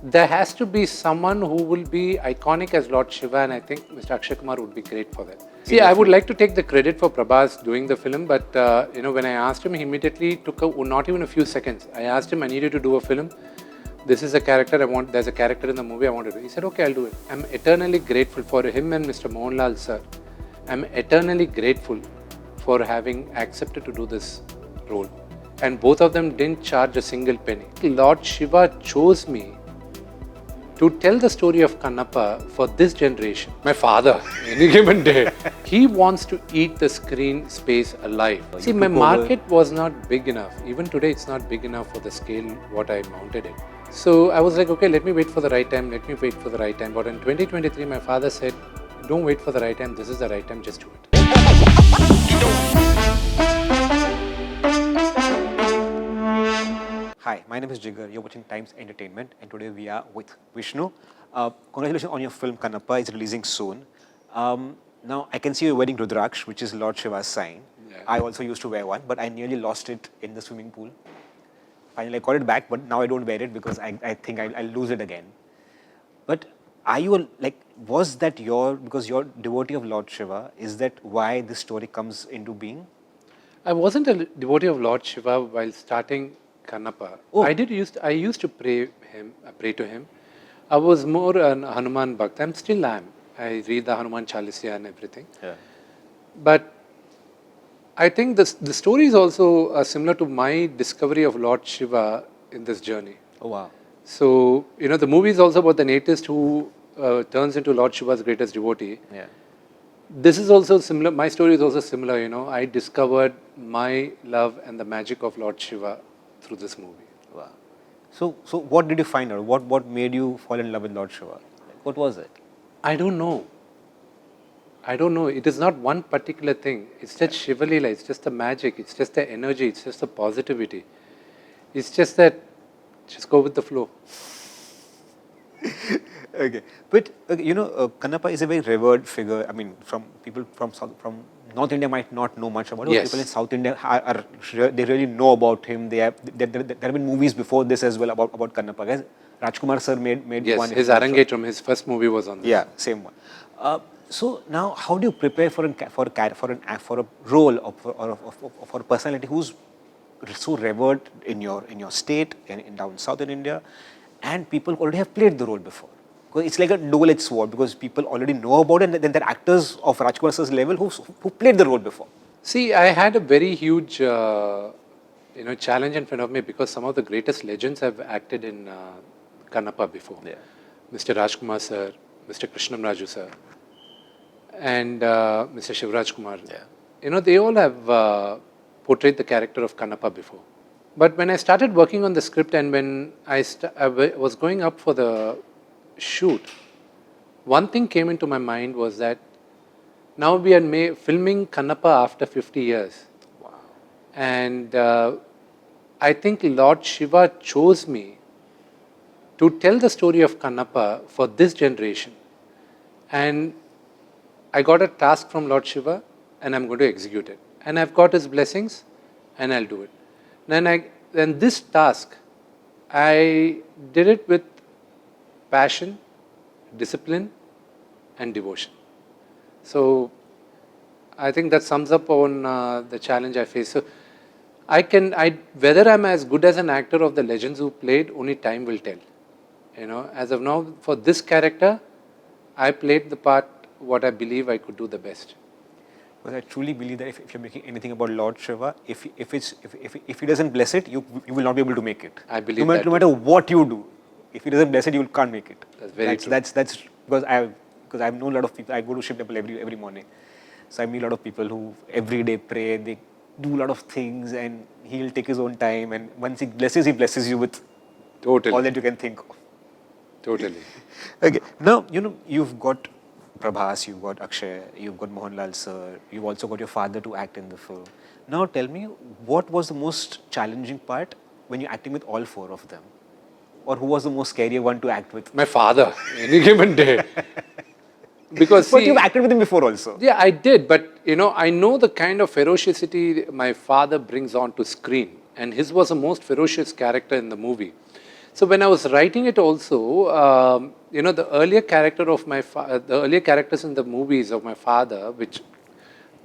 There has to be someone who will be iconic as Lord Shiva, and I think Mr. Akshay Kumar would be great for that. See, I would like to take the credit for Prabhas doing the film, but when I asked him, he immediately took not even a few seconds. I asked him, I needed to do a film. This is a character I want. There's a character in the movie I want to do. He said, okay, I'll do it. I'm eternally grateful for him and Mr. Mohanlal sir. I'm eternally grateful for having accepted to do this role. And both of them didn't charge a single penny. Lord Shiva chose me to tell the story of Kannappa for this generation. My father, any given day, he wants to eat the screen space alive. See, my market was not big enough. Even today, it's not big enough for the scale what I mounted it. So I was like, okay, let me wait for the right time. But in 2023, my father said, don't wait for the right time. This is the right time. Just do it. Hi, my name is Jigar. You're watching Times Entertainment, and today we are with Vishnu. Congratulations on your film Kannappa. It's releasing soon. Now, I can see you're wearing Rudraksh, which is Lord Shiva's sign. Yeah. I also used to wear one, but I nearly lost it in the swimming pool. Finally, I got it back, but now I don't wear it because I think I'll lose it again. But are you was that because you're devotee of Lord Shiva, is that why this story comes into being? I wasn't a devotee of Lord Shiva while starting Kannappa. Oh. I used to pray to him. I was more an Hanuman Bhakt. I still am. I read the Hanuman Chalisa and everything. Yeah. But I think the story is also similar to my discovery of Lord Shiva in this journey. Oh wow. So, the movie is also about the natist who turns into Lord Shiva's greatest devotee. Yeah. This is also similar. My story is also similar. I discovered my love and the magic of Lord Shiva through this movie. Wow. So what did you find out? What made you fall in love with Lord Shiva? What was it? I don't know. It is not one particular thing. It's just Shiva Leela. It's just the magic. It's just the energy. It's just the positivity. It's just that, just go with the flow. Okay. But, Kannappa is a very revered figure. I mean, from people from North India might not know much about him. Yes. People in South India, they really know about him. There have been movies before this as well about Kannappa. Guys, Rajkumar sir made yes, one. His Arangetram, his first movie was on this. Yeah, same one. So now, how do you prepare for a role of a personality who's so revered in your state in down south in India, and people already have played the role before? Because it's like a double-edged sword, because people already know about it, and then there are actors of Rajkumar sir's level who played the role before. See, I had a very huge challenge in front of me, because some of the greatest legends have acted in Kannappa before. Yeah. Mr. Rajkumar sir, Mr. Krishnam Raju sir, and Mr. Shivraj Kumar. Yeah. They all have portrayed the character of Kannappa before. But when I started working on the script, and when I was going up for the shoot, one thing came into my mind was that now we are filming Kannappa after 50 years. Wow. And I think Lord Shiva chose me to tell the story of Kannappa for this generation. And I got a task from Lord Shiva, and I'm going to execute it. And I've got his blessings, and I'll do it. Then this task, I did it with passion, discipline, and devotion. So I think that sums up on the challenge I face. So whether I'm as good as an actor of the legends who played, only time will tell. As of now, for this character, I played the part what I believe I could do the best. Because I truly believe that if you're making anything about Lord Shiva, if he doesn't bless it, you will not be able to make it. I believe that. No matter what you do, if he doesn't bless it, you can't make it. That's very true. That's because I've known a lot of people. I go to Shiv temple every morning, so I meet a lot of people who every day pray. They do a lot of things, and he'll take his own time. And once he blesses you with all that you can think of. Totally. Okay. Now you've got Prabhas, you've got Akshay, you've got Mohanlal sir, you've also got your father to act in the film. Now tell me, what was the most challenging part when you're acting with all four of them? Or who was the most scary one to act with? My father, any given day. Because but you've acted with him before also. Yeah, I did, but I know the kind of ferocity my father brings onto screen, and his was the most ferocious character in the movie. So when I was writing it also, the earlier character of the earlier characters in the movies of my father, which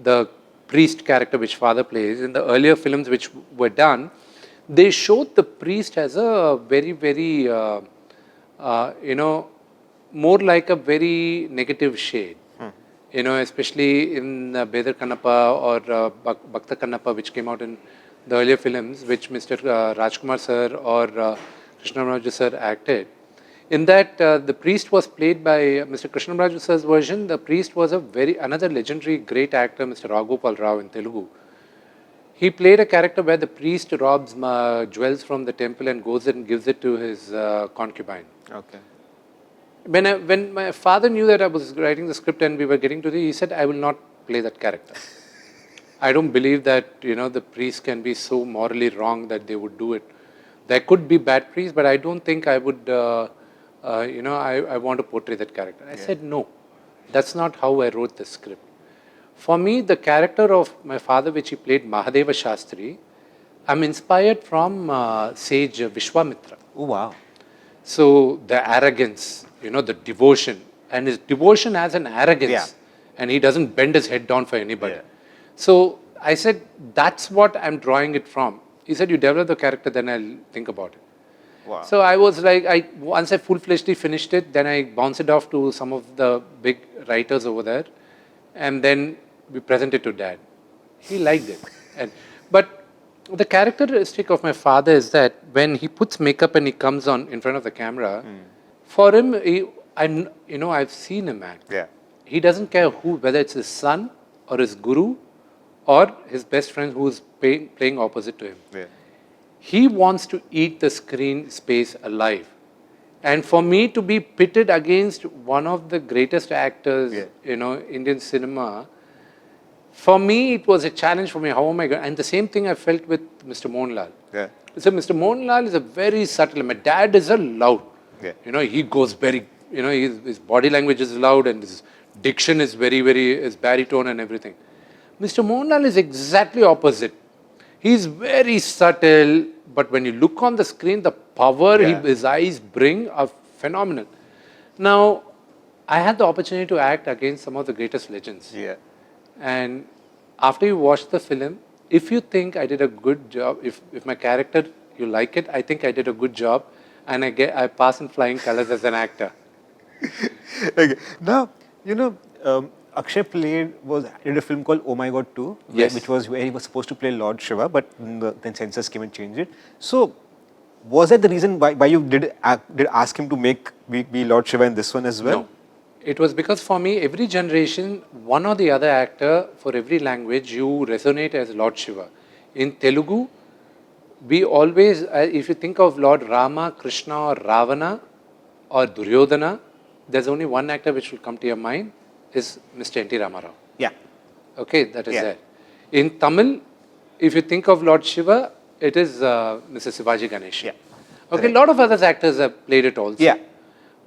the priest character which father plays in the earlier films which were done, they showed the priest as a very, very, more like a very negative shade. Especially in Bedar Kannapa or Bhakta Kannappa, which came out in the earlier films, which Mr. Rajkumar sir or Krishna Manchu sir acted. In that, the priest was played by Mr. Krishna Manchu sir's version. The priest was another legendary great actor, Mr. Ragopal Rao in Telugu. He played a character where the priest robs jewels from the temple and goes and gives it to his concubine. Okay. When my father knew that I was writing the script and we were getting to he said, I will not play that character. I don't believe that, the priests can be so morally wrong that they would do it. There could be bad priests, but I don't think I would, I want to portray that character. I said, no, that's not how I wrote the script. For me, the character of my father, which he played, Mahadeva Shastri, I'm inspired from sage Vishwamitra. Oh, wow. So the arrogance, the devotion, and his devotion has an arrogance, and he doesn't bend his head down for anybody. So I said, that's what I'm drawing it from. He said, you develop the character, then I'll think about it. Wow. So I was like, once I full-fledgedly finished it, then I bounced it off to some of the big writers over there, and then we presented to Dad. He liked it. But the characteristic of my father is that when he puts makeup and he comes on in front of the camera, for him, I've seen him act. Yeah. He doesn't care whether it's his son or his guru or his best friend who's playing opposite to him. Yeah. He wants to eat the screen space alive. And for me to be pitted against one of the greatest actors, Indian cinema, for me, it was a challenge for me. How am I going? And the same thing I felt with Mr. Mohanlal. Yeah. So Mr. Mohanlal is a very subtle. My dad is a loud. Yeah. He goes very, his body language is loud and his diction is very, very, his baritone and everything. Mr. Mohanlal is exactly opposite. He's very subtle, but when you look on the screen, the power his eyes bring are phenomenal. Now, I had the opportunity to act against some of the greatest legends. Yeah. And after you watch the film, if you think I did a good job, if my character, you like it, I think I did a good job, and I pass in flying colors as an actor. Okay. Now, Akshay did a film called Oh My God 2, which was where he was supposed to play Lord Shiva, but then censors came and changed it. So, was that the reason why you did ask him to be Lord Shiva in this one as well? No. It was because for me, every generation, one or the other actor, for every language, you resonate as Lord Shiva. In Telugu, we always, if you think of Lord Rama, Krishna or Ravana or Duryodhana, there's only one actor which will come to your mind, is Mr. N.T. Ramarao. Yeah. Okay, that is there. In Tamil, if you think of Lord Shiva, it is Mr. Sivaji Ganesh. Yeah. Okay, a lot of other actors have played it also. Yeah.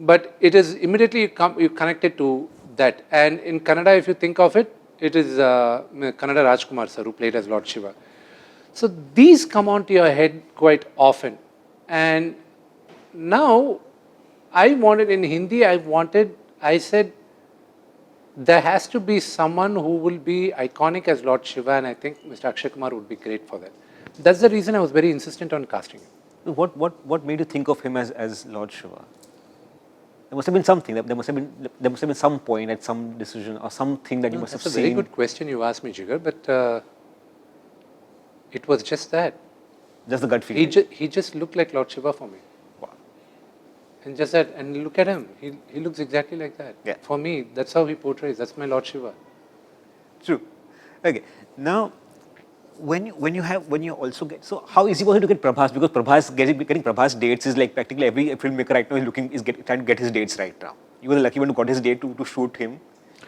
But it is immediately you connect it to that. And in Kannada, if you think of it, it is Kannada Rajkumar sir who played as Lord Shiva. So these come onto your head quite often. And now, in Hindi, I said, there has to be someone who will be iconic as Lord Shiva, and I think Mr. Akshay Kumar would be great for that. That's the reason I was very insistent on casting him. What made you think of him as Lord Shiva? There must have been something. There must have been some point at some decision or something that you must have seen. That's a very good question you asked me, Jigar, but it was just that. Just the gut feeling. He just looked like Lord Shiva for me. Wow. And just that, and look at him. He looks exactly like that. Yeah. For me, that's how he portrays. That's my Lord Shiva. True. Okay. Now, when you also get, so how easy was it to get Prabhas? Because getting Prabhas dates is like practically every filmmaker right now is trying to get his dates right now. You were the lucky one who got his date to shoot him.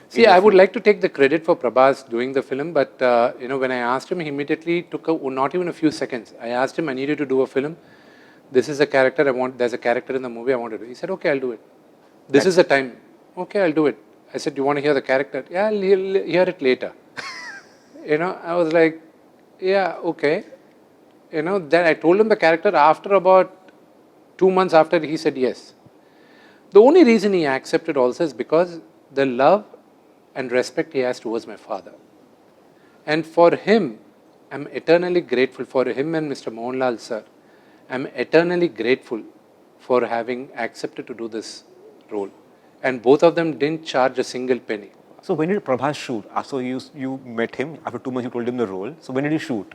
See, I would like to take the credit for Prabhas doing the film, but when I asked him, he immediately took not even a few seconds. I asked him, I need you to do a film. This is a character there's a character in the movie I want to do. He said, okay, I'll do it. This is the time. Okay, I'll do it. I said, do you want to hear the character? Yeah, I'll hear it later. I was like, yeah, okay. Then I told him the character after about 2 months after, he said yes. The only reason he accepted also is because the love and respect he has towards my father. And for him, I'm eternally grateful. For him and Mr. Mohanlal sir, I'm eternally grateful for having accepted to do this role. And both of them didn't charge a single penny. So when did Prabhas shoot? So you met him, after 2 months you told him the role. So when did he shoot?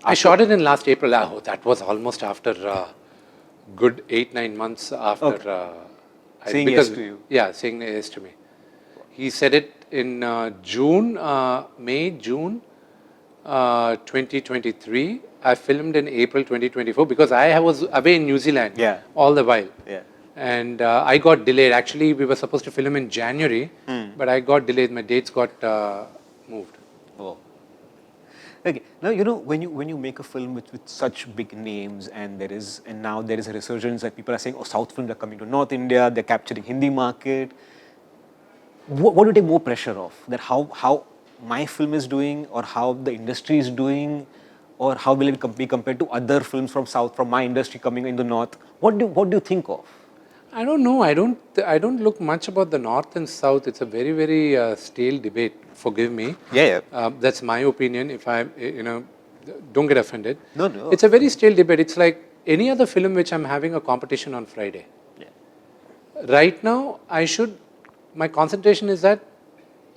I shot it in last April. Oh, that was almost after good 8-9 months after. Okay. Saying yes to you. Yeah, saying yes to me. He said it in June, 2023. I filmed in April 2024 because I was away in New Zealand all the while. Yeah. And I got delayed. Actually, we were supposed to film in January, but I got delayed. My dates got moved. Oh. Okay. Now when you make a film with such big names, and now there is a resurgence that people are saying, oh, South films are coming to North India, they're capturing Hindi market. What do you take more pressure of? That how my film is doing, or how the industry is doing, or how will it be compared to other films from South, from my industry coming in the North? What do you think of? I don't know. I don't look much about the North and South. It's a very, very stale debate. Forgive me. Yeah. That's my opinion. If I, don't get offended. No. It's a very stale debate. It's like any other film which I'm having a competition on Friday. Yeah. Right now, my concentration is that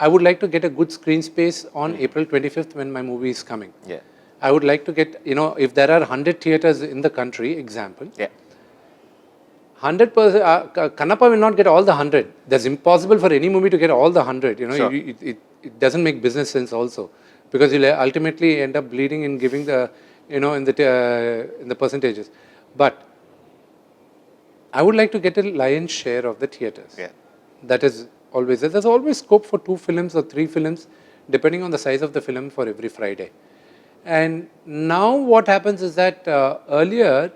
I would like to get a good screen space on April 25th when my movie is coming. Yeah. I would like to get, if there are 100 theatres in the country, example. Yeah. 100%, Kannappa will not get all the 100. That's impossible for any movie to get all the 100. Sure. It doesn't make business sense also, because you'll ultimately end up bleeding in giving the, in the percentages. But I would like to get a lion's share of the theatres. Yeah. That is always there. There's always scope for 2 films or 3 films, depending on the size of the film, for every Friday. And now what happens is that earlier,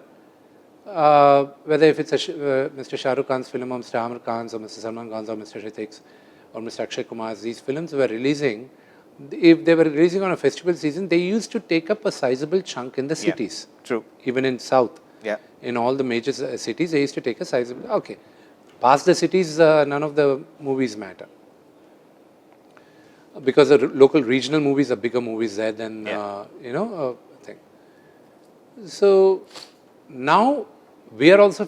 whether if it's Mr. Shah Rukh Khan's film, or Mr. Amir Khan's, or Mr. Salman Khan's, or Mr. Hritik's, or Mr. Akshay Kumar's, these films were releasing, if they were releasing on a festival season, they used to take up a sizable chunk in the cities. True. Even in South. Yeah. In all the major cities, they used to take a sizable, okay. Past the cities, none of the movies matter. Because the local regional movies are bigger movies there than, thing. So now we are also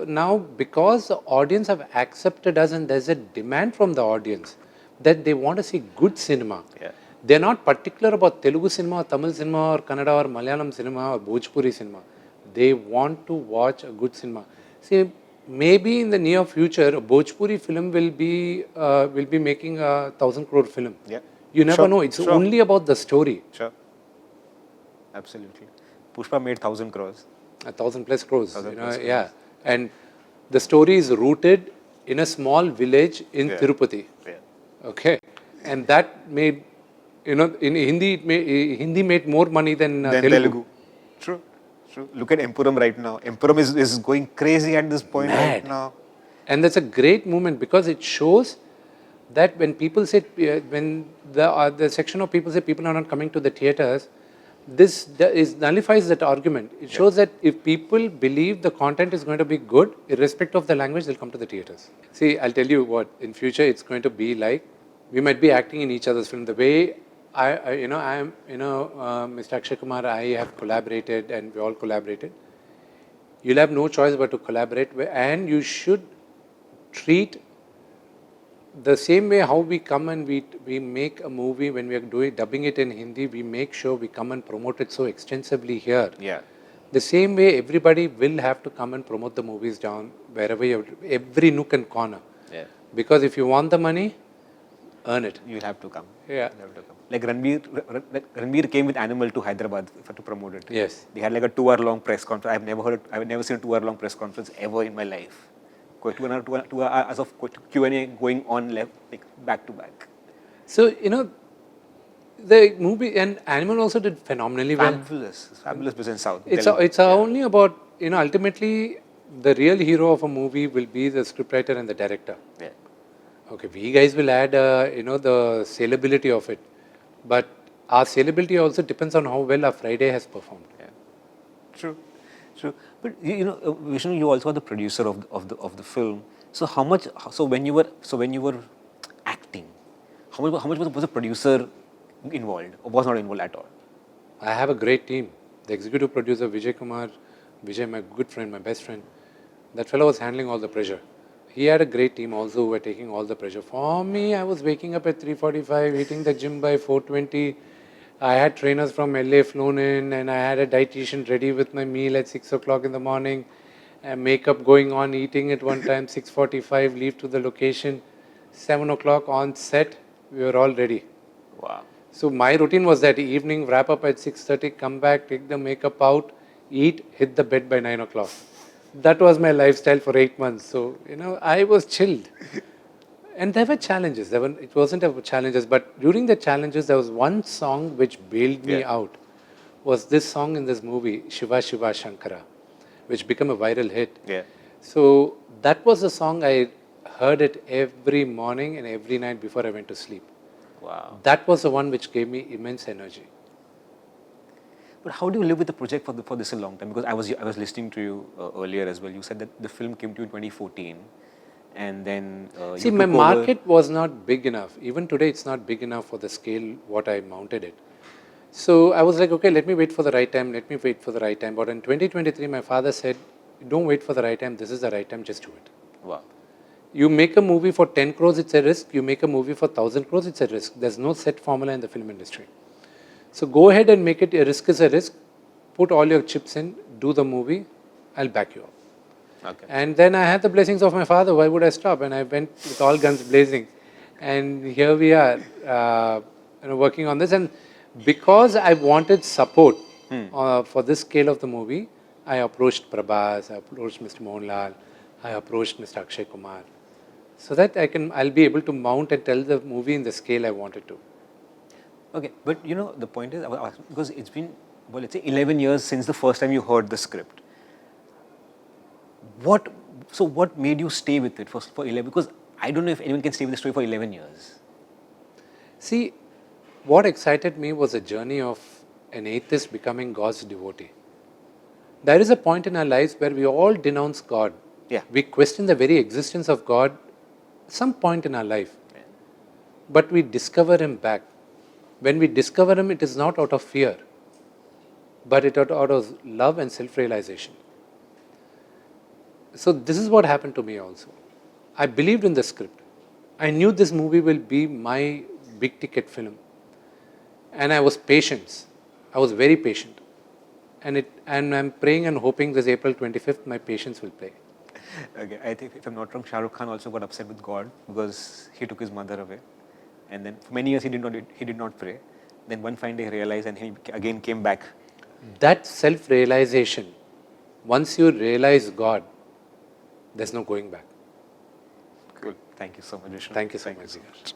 now, because the audience have accepted us and there's a demand from the audience that they want to see good cinema. Yeah. They're not particular about Telugu cinema, or Tamil cinema, or Kannada, or Malayalam cinema, or Bhojpuri cinema. They want to watch a good cinema. See, maybe in the near future, a Bhojpuri film will be making a 1,000 crore film. Yeah. You never know. It's only about the story. Sure. Absolutely. Pushpa made 1,000 crores. 1,000 plus crores. 1,000 plus crores. Yeah. And the story is rooted in a small village in Tirupati. Yeah. Okay. And that made, in Hindi, Hindi made more money than Telugu. True. Look at Empuram right now. Empuram is going crazy at this point right now. And that's a great movement, because it shows that when people say, when the section of people say people are not coming to the theatres, this nullifies that argument. It shows that if people believe the content is going to be good, irrespective of the language, they'll come to the theatres. See, I'll tell you what, in future it's going to be like, we might be acting in each other's film. The way Mr. Akshay Kumar, I have collaborated, and we all collaborated. You'll have no choice but to collaborate, and you should treat the same way how we come and we make a movie. When we are dubbing it in Hindi, we make sure we come and promote it so extensively here. Yeah. The same way everybody will have to come and promote the movies down wherever every nook and corner. Yeah. Because if you want the money, earn it. You'll have to come. Yeah. You'll have to come. Like Ranbir came with Animal to Hyderabad to promote it. Yes. They had like a 2-hour-long press conference. I've never seen a 2-hour-long press conference ever in my life. 2 hours of Q&A going on like back to back. So, the movie and Animal also did phenomenally well. Fabulous business out. It's only about, ultimately the real hero of a movie will be the scriptwriter and the director. Yeah. Okay, we guys will add, the saleability of it. But our saleability also depends on how well our Friday has performed. Yeah. True. But Vishnu, you also are the producer of the film. So how much? So when you were acting, how much was the producer involved, or was not involved at all? I have a great team. The executive producer, Vijay, my good friend, my best friend, that fellow was handling all the pressure. He had a great team also who were taking all the pressure. For me, I was waking up at 3:45, hitting the gym by 4:20. I had trainers from LA flown in, and I had a dietitian ready with my meal at 6 o'clock in the morning. And makeup going on, eating at one time, 6:45, leave to the location. 7 o'clock on set, we were all ready. Wow. So my routine was that evening, wrap up at 6:30, come back, take the makeup out, eat, hit the bed by 9 o'clock. That was my lifestyle for 8 months. So, I was chilled. And there were challenges. It wasn't about challenges, but during the challenges, there was one song which bailed me out. Was this song in this movie, Shiva Shiva Shankara, which became a viral hit. Yeah. So that was the song I heard it every morning and every night before I went to sleep. Wow. That was the one which gave me immense energy. But how do you live with the project for this a long time? Because I was listening to you earlier as well. You said that the film came to you in 2014, and then See, you my took market was not big enough. Even today, it's not big enough for the scale what I mounted it. So I was like, okay, let me wait for the right time. Let me wait for the right time. But in 2023, my father said, don't wait for the right time. This is the right time. Just do it. Wow. You make a movie for 10 crores, it's a risk. You make a movie for 1,000 crores, it's a risk. There's no set formula in the film industry. So go ahead and make it a risk is a risk. Put all your chips in, do the movie, I'll back you up. Okay. And then I had the blessings of my father. Why would I stop? And I went with all guns blazing. And here we are, working on this. And because I wanted support for this scale of the movie, I approached Prabhas, I approached Mr. Mohanlal, I approached Mr. Akshay Kumar, so that I'll be able to mount and tell the movie in the scale I wanted to. Okay, but the point is, because it's been, well, let's say 11 years since the first time you heard the script. What made you stay with it for 11? Because I don't know if anyone can stay with the story for 11 years. See, what excited me was a journey of an atheist becoming God's devotee. There is a point in our lives where we all denounce God. Yeah. We question the very existence of God some point in our life. Yeah. But we discover Him back. When we discover Him, it is not out of fear, but it out of love and self-realization. So this is what happened to me also. I believed in the script. I knew this movie will be my big ticket film. And I was patient. I was very patient. And I'm praying and hoping this April 25th, my patience will pay. Okay, I think if I'm not wrong, Shah Rukh Khan also got upset with God because he took his mother away. And then for many years he did not pray. Then one fine day he realized and he again came back. That self-realization, once you realize God, there's no going back. Cool. Thank you so much, Vishnu. Thank you so much.